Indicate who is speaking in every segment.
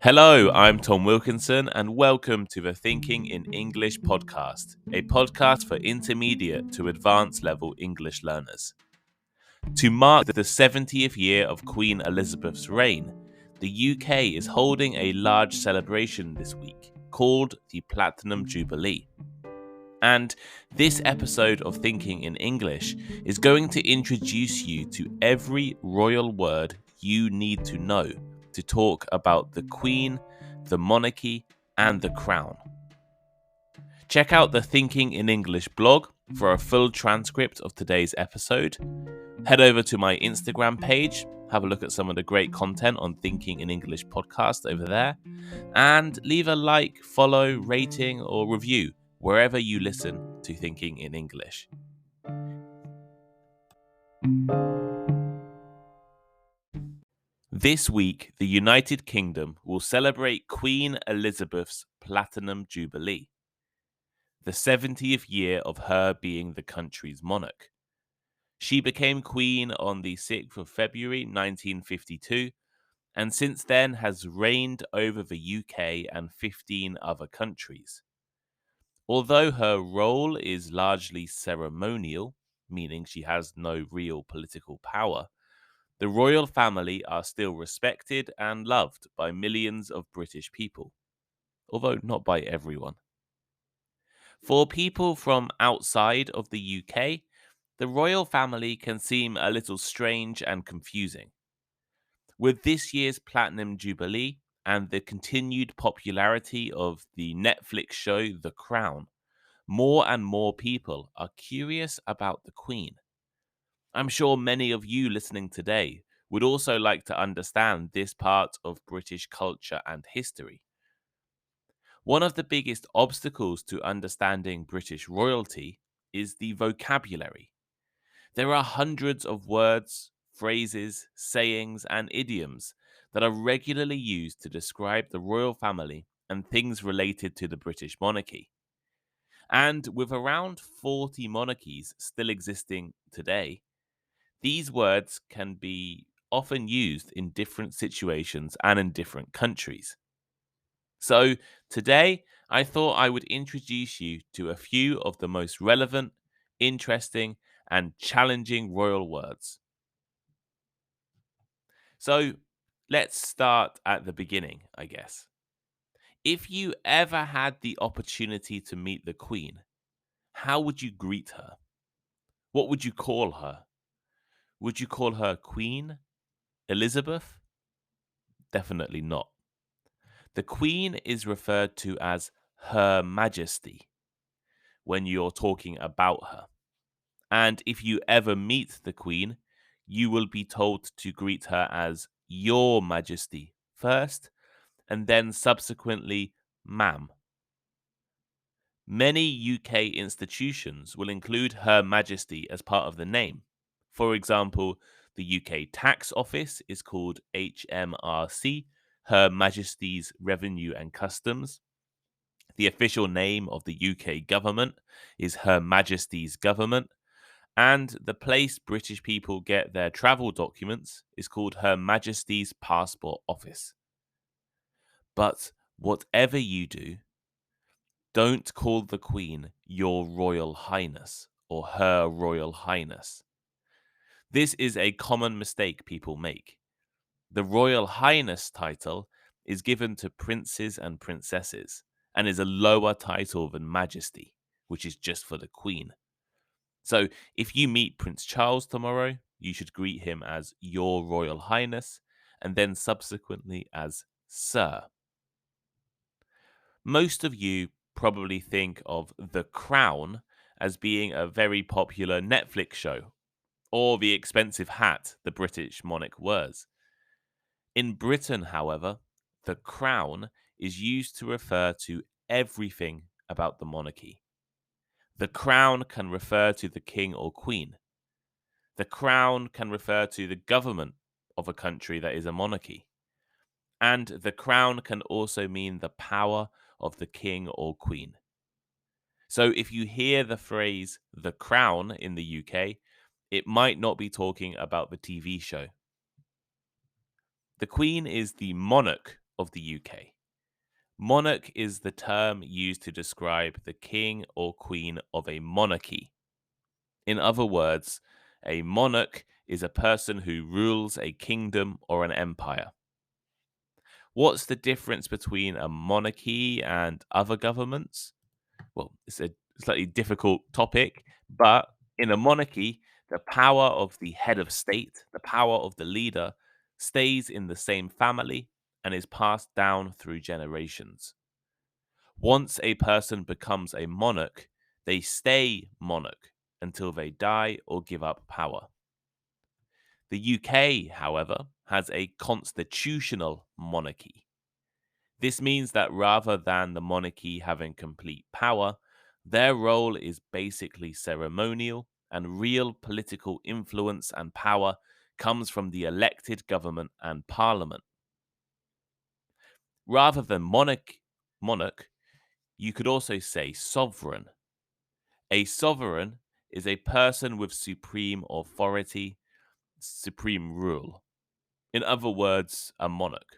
Speaker 1: Hello, I'm Tom Wilkinson, and welcome to the Thinking in English podcast, a podcast for intermediate to advanced level English learners. To mark the 70th year of Queen Elizabeth's reign, the UK is holding a large celebration this week called the Platinum Jubilee. And this episode of Thinking in English is going to introduce you to every royal word you need to know to talk about the Queen, the monarchy, and the crown. Check out the Thinking in English blog for a full transcript of today's episode. Head over to my Instagram page, have a look at some of the great content on Thinking in English podcast over there, and leave a like, follow, rating, or review wherever you listen to Thinking in English. This week, the United Kingdom will celebrate Queen Elizabeth's Platinum Jubilee, the 70th year of her being the country's monarch. She became queen on the 6th of February 1952, and since then has reigned over the UK and 15 other countries. Although her role is largely ceremonial, meaning she has no real political power, the royal family are still respected and loved by millions of British people, although not by everyone. For people from outside of the UK, the royal family can seem a little strange and confusing. With this year's Platinum Jubilee and the continued popularity of the Netflix show The Crown, more and more people are curious about the Queen. I'm sure many of you listening today would also like to understand this part of British culture and history. One of the biggest obstacles to understanding British royalty is the vocabulary. There are hundreds of words, phrases, sayings, and idioms that are regularly used to describe the royal family and things related to the British monarchy. And with around 40 monarchies still existing today, these words can be often used in different situations and in different countries. So today, I thought I would introduce you to a few of the most relevant, interesting, and challenging royal words. So let's start at the beginning, I guess. If you ever had the opportunity to meet the Queen, how would you greet her? What would you call her? Would you call her Queen Elizabeth? Definitely not. The Queen is referred to as Her Majesty when you're talking about her. And if you ever meet the Queen, you will be told to greet her as Your Majesty first, and then subsequently Ma'am. Many UK institutions will include Her Majesty as part of the name. For example, the UK Tax Office is called HMRC, Her Majesty's Revenue and Customs. The official name of the UK government is Her Majesty's Government. And the place British people get their travel documents is called Her Majesty's Passport Office. But whatever you do, don't call the Queen Your Royal Highness or Her Royal Highness. This is a common mistake people make. The Royal Highness title is given to princes and princesses and is a lower title than Majesty, which is just for the Queen. So if you meet Prince Charles tomorrow, you should greet him as Your Royal Highness and then subsequently as Sir. Most of you probably think of The Crown as being a very popular Netflix show, or the expensive hat the British monarch wears. In Britain, however, the crown is used to refer to everything about the monarchy. The crown can refer to the king or queen. The crown can refer to the government of a country that is a monarchy. And the crown can also mean the power of the king or queen. So if you hear the phrase the crown in the UK, it might not be talking about the TV show. The Queen is the monarch of the UK. Monarch is the term used to describe the king or queen of a monarchy. In other words, a monarch is a person who rules a kingdom or an empire. What's the difference between a monarchy and other governments? Well, it's a slightly difficult topic, but in a monarchy, the power of the head of state, the power of the leader, stays in the same family and is passed down through generations. Once a person becomes a monarch, they stay monarch until they die or give up power. The UK, however, has a constitutional monarchy. This means that rather than the monarchy having complete power, their role is basically ceremonial, and real political influence and power comes from the elected government and parliament. Rather than monarch, you could also say sovereign. A sovereign is a person with supreme authority, supreme rule. In other words, a monarch.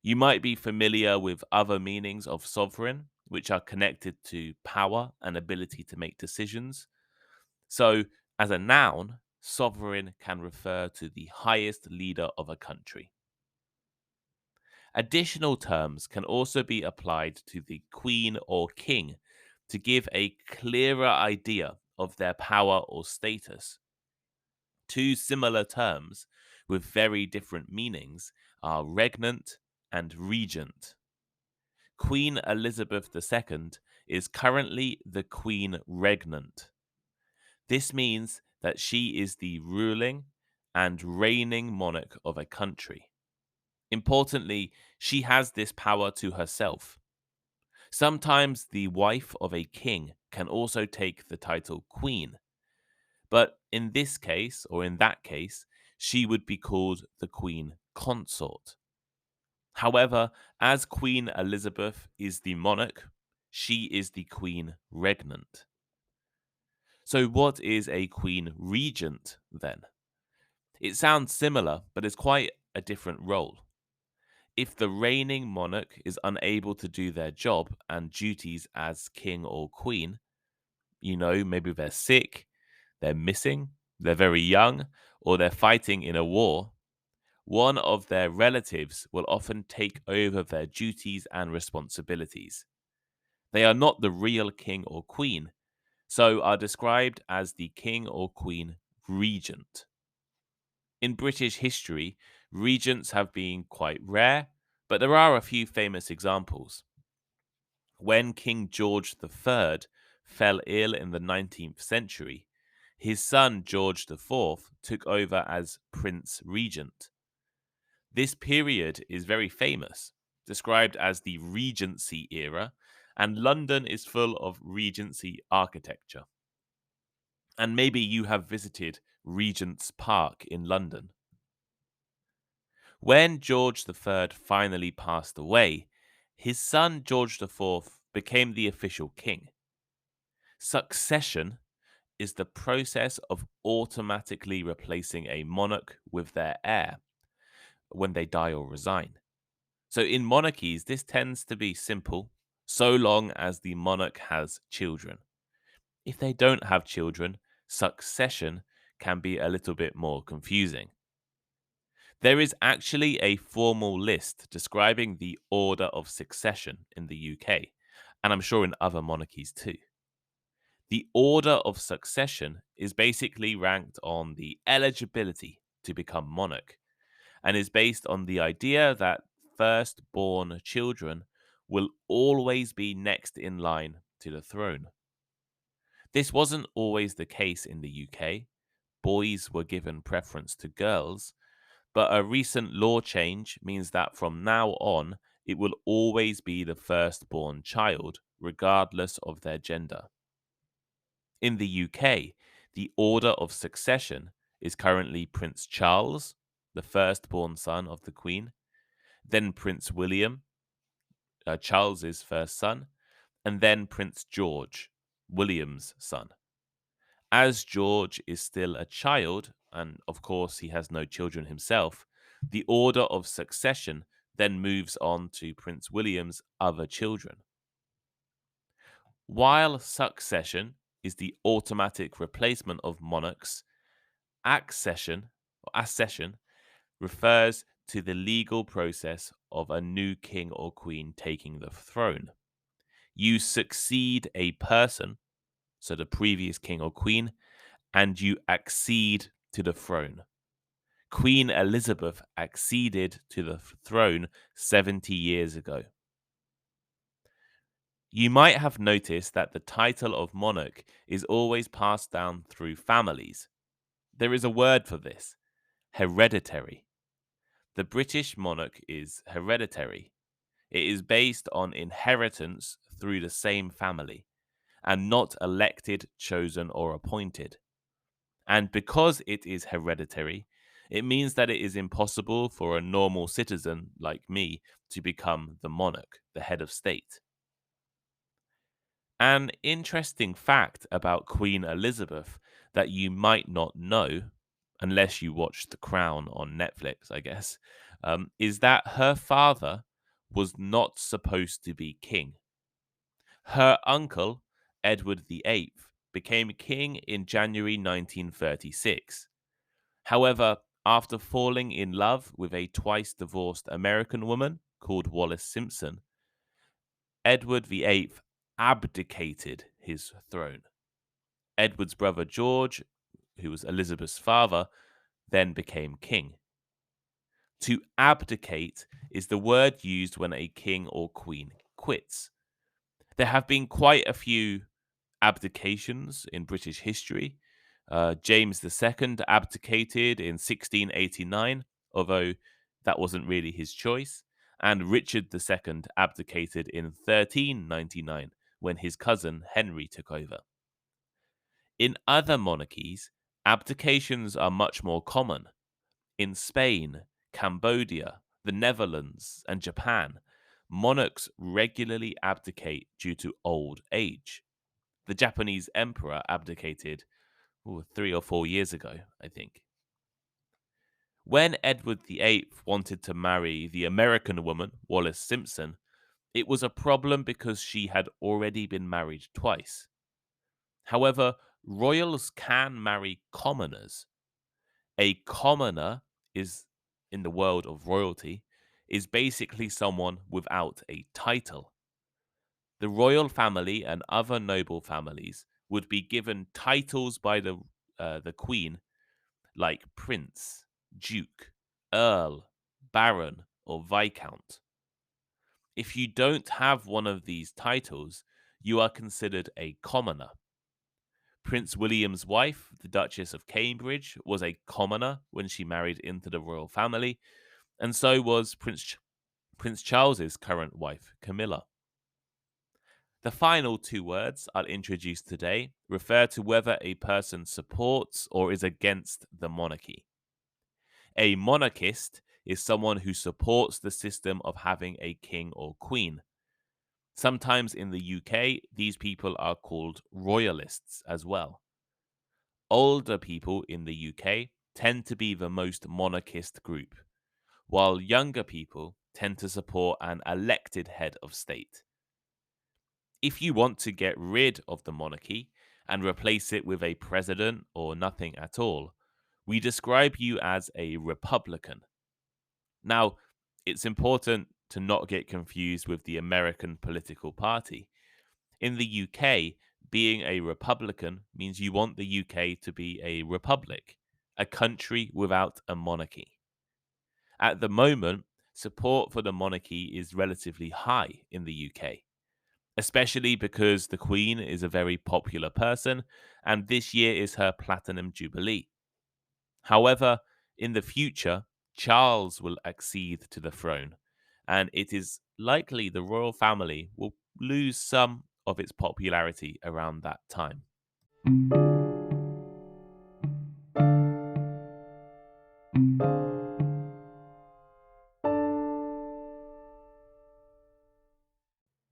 Speaker 1: You might be familiar with other meanings of sovereign, which are connected to power and ability to make decisions. So, as a noun, sovereign can refer to the highest leader of a country. Additional terms can also be applied to the queen or king to give a clearer idea of their power or status. Two similar terms with very different meanings are regnant and regent. Queen Elizabeth II is currently the Queen Regnant. This means that she is the ruling and reigning monarch of a country. Importantly, she has this power to herself. Sometimes the wife of a king can also take the title queen, but in this case, or in that case, she would be called the queen consort. However, as Queen Elizabeth is the monarch, she is the queen regnant. So, what is a queen regent then? It sounds similar, but it's quite a different role. If the reigning monarch is unable to do their job and duties as king or queen, maybe they're sick, they're missing, they're very young, or they're fighting in a war, one of their relatives will often take over their duties and responsibilities. They are not the real king or queen, so are described as the king or queen regent. In British history, regents have been quite rare, but there are a few famous examples. When King George III fell ill in the 19th century, his son George IV took over as Prince Regent. This period is very famous, described as the Regency era, and London is full of Regency architecture. And maybe you have visited Regent's Park in London. When George III finally passed away, his son George IV became the official king. Succession is the process of automatically replacing a monarch with their heir when they die or resign. So in monarchies, this tends to be simple, so long as the monarch has children. If they don't have children, succession can be a little bit more confusing. There is actually a formal list describing the order of succession in the UK, and I'm sure in other monarchies too. The order of succession is basically ranked on the eligibility to become monarch and is based on the idea that firstborn children will always be next in line to the throne. This wasn't always the case in the UK. Boys were given preference to girls, but a recent law change means that from now on, it will always be the firstborn child, regardless of their gender. In the UK, the order of succession is currently Prince Charles, the firstborn son of the Queen, then Prince William, Charles's first son, and then Prince George, William's son. As George is still a child, and of course he has no children himself, the order of succession then moves on to Prince William's other children. While succession is the automatic replacement of monarchs, accession refers to the legal process of a new king or queen taking the throne. You succeed a person, so the previous king or queen, and you accede to the throne. Queen Elizabeth acceded to the throne 70 years ago. You might have noticed that the title of monarch is always passed down through families. There is a word for this: hereditary. The British monarch is hereditary. It is based on inheritance through the same family and not elected, chosen, or appointed. And because it is hereditary, it means that it is impossible for a normal citizen like me to become the monarch, the head of state. An interesting fact about Queen Elizabeth that you might not know, unless you watched The Crown on Netflix, I guess, is that her father was not supposed to be king. Her uncle, Edward VIII, became king in January 1936. However, after falling in love with a twice divorced American woman called Wallis Simpson, Edward VIII abdicated his throne. Edward's brother George, who was Elizabeth's father, then became king. To abdicate is the word used when a king or queen quits. There have been quite a few abdications in British history. James II abdicated in 1689, although that wasn't really his choice. And Richard II abdicated in 1399 when his cousin Henry took over. In other monarchies, abdications are much more common. In Spain, Cambodia, the Netherlands, and Japan, monarchs regularly abdicate due to old age. The Japanese emperor abdicated 3 or 4 years ago, I think. When Edward VIII wanted to marry the American woman, Wallis Simpson, it was a problem because she had already been married twice. However, royals can marry commoners. A commoner is, in the world of royalty, is basically someone without a title. The royal family and other noble families would be given titles by the queen, like prince, duke, earl, baron, or viscount. If you don't have one of these titles, you are considered a commoner. Prince William's wife, the Duchess of Cambridge, was a commoner when she married into the royal family, and so was Prince Charles's current wife, Camilla. The final two words I'll introduce today refer to whether a person supports or is against the monarchy. A monarchist is someone who supports the system of having a king or queen. Sometimes in the UK, these people are called royalists as well. Older people in the UK tend to be the most monarchist group, while younger people tend to support an elected head of state. If you want to get rid of the monarchy and replace it with a president or nothing at all, we describe you as a Republican. Now, it's important to not get confused with the American political party. In the UK, being a Republican means you want the UK to be a republic, a country without a monarchy. At the moment, support for the monarchy is relatively high in the UK, especially because the Queen is a very popular person and this year is her platinum jubilee. However, in the future, Charles will accede to the throne, and it is likely the royal family will lose some of its popularity around that time.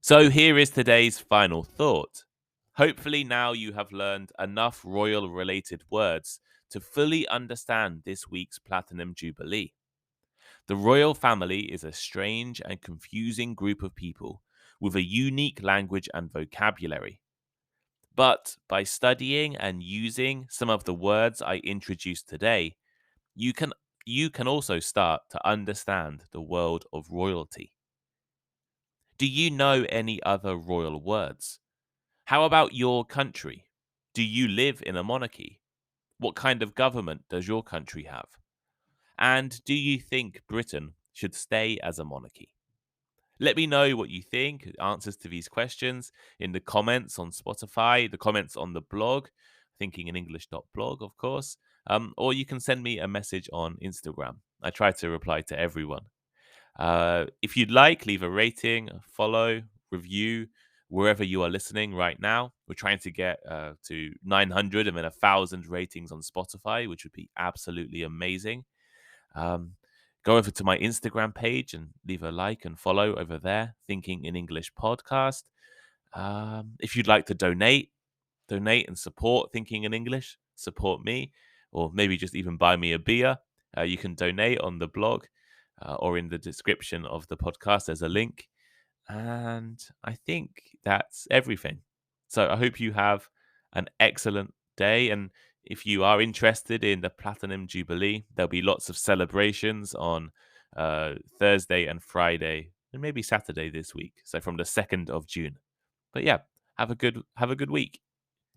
Speaker 1: So here is today's final thought. Hopefully now you have learned enough royal related words to fully understand this week's Platinum Jubilee. The royal family is a strange and confusing group of people with a unique language and vocabulary. But by studying and using some of the words I introduced today, you can you can also start to understand the world of royalty. Do you know any other royal words? How about your country? Do you live in a monarchy? What kind of government does your country have? And do you think Britain should stay as a monarchy? Let me know what you think, answers to these questions in the comments on Spotify, the comments on the blog, thinkinginenglish.blog, of course, or you can send me a message on Instagram. I try to reply to everyone. If you'd like, leave a rating, a follow, review, wherever you are listening right now. We're trying to get to 900 and then 1,000 ratings on Spotify, which would be absolutely amazing. Um, Go over to my Instagram page and leave a like and follow over there, Thinking in English podcast. If you'd like to donate and support Thinking in English, support me, or maybe just even buy me a beer. You can donate on the blog or in the description of the podcast. There's a link. And I think that's everything. So I hope you have an excellent day. And if you are interested in the Platinum Jubilee, there'll be lots of celebrations on Thursday and Friday, and maybe Saturday this week. So from the 2nd of June. But yeah, have a good week.